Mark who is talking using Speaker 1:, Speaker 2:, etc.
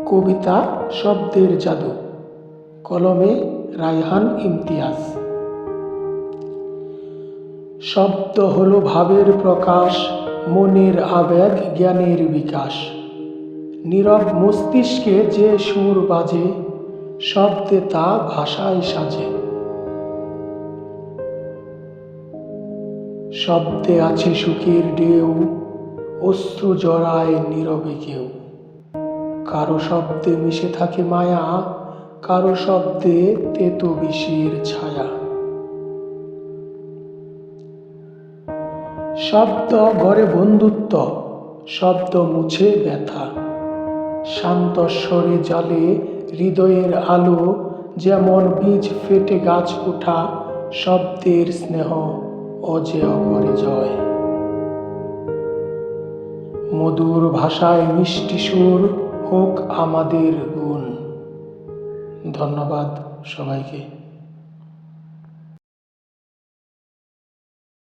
Speaker 1: কবিতা শব্দের জাদু, কলমে রায়হান ইমতিয়াজ। শব্দ হলো ভাবের প্রকাশ, মনের আবেগ জ্ঞানের বিকাশ। নীরব মস্তিষ্কে যে সুর বাজে, শব্দে তা ভাষায় সাজে। শব্দে আছে সুখের ঢেউ, অশ্রু জড়ায় নীরবে কেউ। কারো শব্দে মিশে থাকে মায়া, কারো শব্দে তেতো বিষের ছায়া। শব্দ গড়ে বন্ধুত্ব, শব্দ মুছে ব্যথা। শান্ত স্বরে জালে হৃদয়ের আলো, যেমন বীজ ফেটে গাছ ওঠা। শব্দের স্নেহ অজেয় পরিচয়। মধুর ভাষায় মিষ্টি সুর হোক আমাদের গুণ। ধন্যবাদ সবাইকে।